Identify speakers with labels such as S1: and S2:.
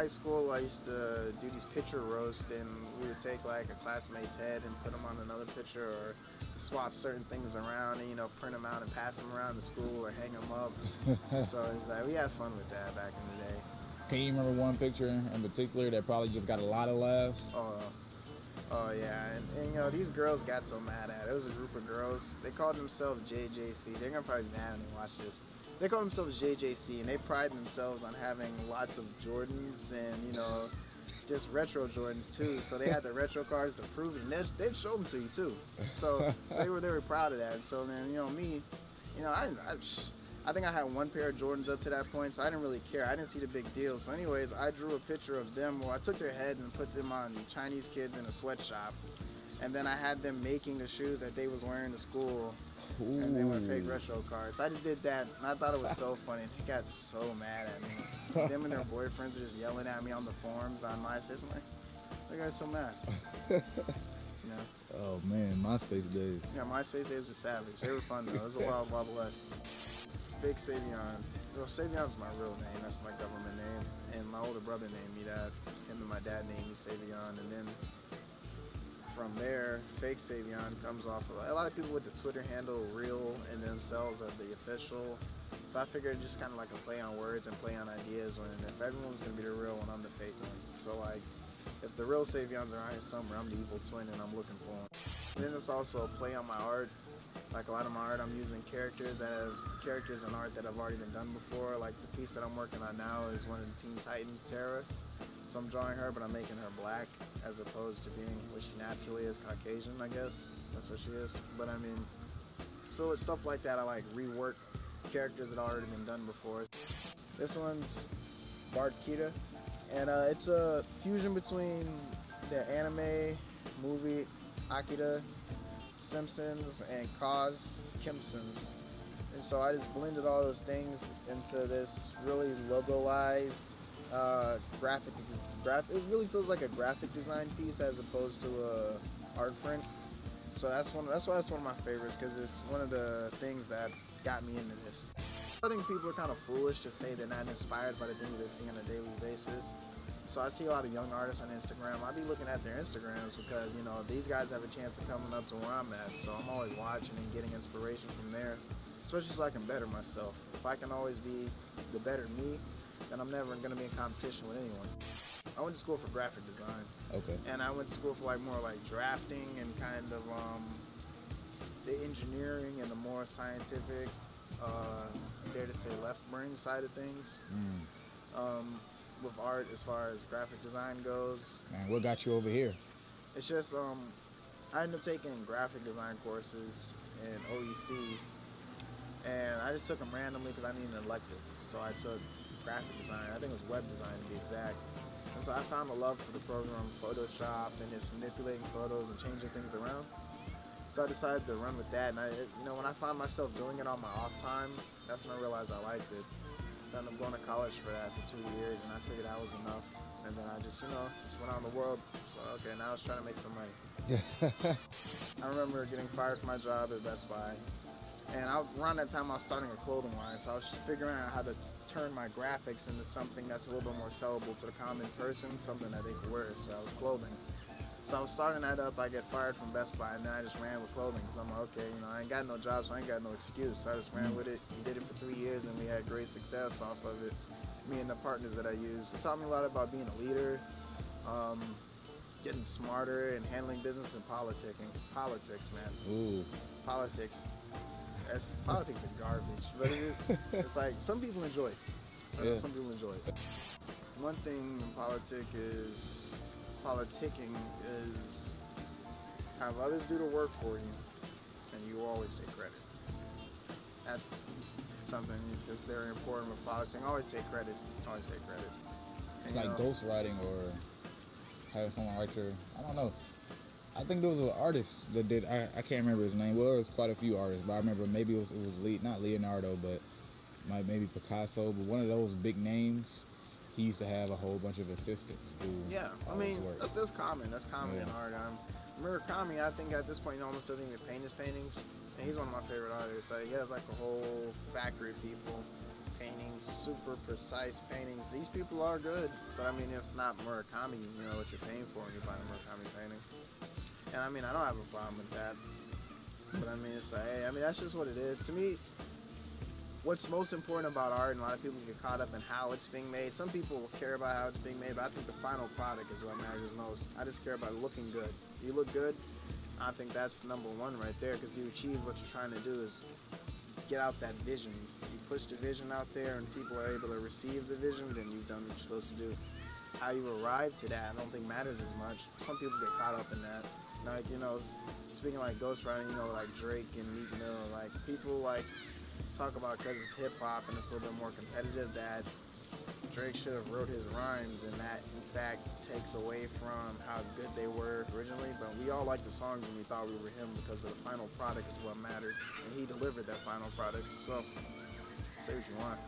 S1: high school, I used to do these picture roasts, and we would take like a classmate's head and put them on another picture, or swap certain things around and, you know, print them out and pass them around the school or hang them up. So it's like, we had fun with that back in the day.
S2: Can you remember one picture in particular that probably just got a lot of laughs?
S1: Oh yeah, and you know, these girls got so mad at it. It was a group of girls. They called themselves JJC. They're gonna probably be mad when they watch this. They call themselves JJC, and they pride themselves on having lots of Jordans and, you know, just retro Jordans too. So they had the retro cards to prove it, and they'd show them to you too. So they were proud of that. And so then, you know, me, you know, I think I had one pair of Jordans up to that point, so I didn't really care. I didn't see the big deal. So anyways, I drew a picture of them where I took their heads and put them on Chinese kids in a sweatshop, and then I had them making the shoes that they was wearing to school.
S2: Ooh.
S1: And they were fake retro cards. So I just did that, and I thought it was so funny. They got so mad at me. Them and their boyfriends were just yelling at me on the forums on MySpace. I'm like, they got so mad. You know?
S2: Oh man, MySpace days.
S1: Yeah, MySpace days were savage. They were fun though. It was a wild, wild west. Fake Savian. Well, Savion's my real name. That's my government name. And my older brother named me that. Him and my dad named me Savian. And then from there, fake Savian comes off of a lot of people with the Twitter handle real and themselves are the official. So I figured just kind of like a play on words and play on ideas, when if everyone's gonna be the real one, I'm the fake one. So like, if the real Savians are on here somewhere, I'm the evil twin and I'm looking for them. And then it's also a play on my art. Like a lot of my art, I'm using characters in art that have already been done before. Like the piece that I'm working on now is one of the Teen Titans, Terra. So I'm drawing her, but I'm making her black as opposed to being what she naturally is, Caucasian, I guess. That's what she is. But I mean, so with stuff like that, I like rework characters that have already been done before. This one's Bart Kita, and it's a fusion between the anime movie Akira, Simpsons, and Cause Kimpsons. And so I just blended all those things into this really logalized graphic. It really feels like a graphic design piece as opposed to a art print. So that's why that's one of my favorites, because it's one of the things that got me into this. I think people are kind of foolish to say they're not inspired by the things they see on a daily basis. So I see a lot of young artists on Instagram. I be looking at their Instagrams because, you know, these guys have a chance of coming up to where I'm at. So I'm always watching and getting inspiration from there, especially so I can better myself. If I can always be the better me, then I'm never going to be in competition with anyone. I went to school for graphic design. Okay. And I went to school for like more like drafting and kind of the engineering and the more scientific, dare to say left brain side of things. With art, as far as graphic design goes.
S2: Man, what got you over here?
S1: It's just I ended up taking graphic design courses in OEC, and I just took them randomly because I needed an elective. So I took graphic design. I think it was web design to be exact. And so I found a love for the program Photoshop and just manipulating photos and changing things around. So I decided to run with that. And you know, when I found myself doing it on my off time, that's when I realized I liked it. Then I'm going to college for that for 2 years, and I figured that was enough. And then I just, you know, just went out in the world. So, okay, now I was trying to make some money. I remember getting fired from my job at Best Buy. And around that time, I was starting a clothing line. So I was figuring out how to turn my graphics into something that's a little bit more sellable to the common person, something that they could wear. So I was clothing. So I was starting that up. I get fired from Best Buy, and then I just ran with clothing because I'm like, okay, you know, I ain't got no job, so I ain't got no excuse. So I just ran with it. We did it for 3 years, and we had great success off of it. Me and the partners that I used. It taught me a lot about being a leader, getting smarter, and handling business and politics, man.
S2: Ooh.
S1: Politics. Politics are garbage, but it's like some people enjoy it. Yeah. Some people enjoy it. One thing in politicking is have others do the work for you, and you always take credit. That's something that's very important with politicking. Always take credit. Always take credit.
S2: It's like ghostwriting or having someone write your, I don't know. I think there was an artist that did, I can't remember his name. Well, there was quite a few artists, but I remember maybe it was not Leonardo, but maybe Picasso, but one of those big names. He used to have a whole bunch of assistants who
S1: I mean, that's common. That's common in art. Murakami, I think at this point he almost doesn't even paint his paintings, and he's one of my favorite artists. He has like a whole factory of people paintings, super precise paintings. These people are good, but I mean, it's not Murakami, you know, what you're paying for when you're buying a Murakami painting. And I mean, I don't have a problem with that. But I mean, it's like, hey, I mean, that's just what it is. To me, what's most important about art, and a lot of people get caught up in how it's being made. Some people care about how it's being made, but I think the final product is what matters most. I just care about looking good. You look good, I think that's number one right there, because you achieve what you're trying to do is get out that vision. You push the vision out there and people are able to receive the vision, then you've done what you're supposed to do. How you arrive to that, I don't think matters as much. Some people get caught up in that. Like, you know, speaking like ghostwriting, you know, like Drake and Meek Mill, like people like talk about because it's hip hop and it's a little bit more competitive that Drake should have wrote his rhymes, and that in fact takes away from how good they were originally. But we all liked the songs and we thought we were him because the final product is what mattered, and he delivered that final product. So say what you want.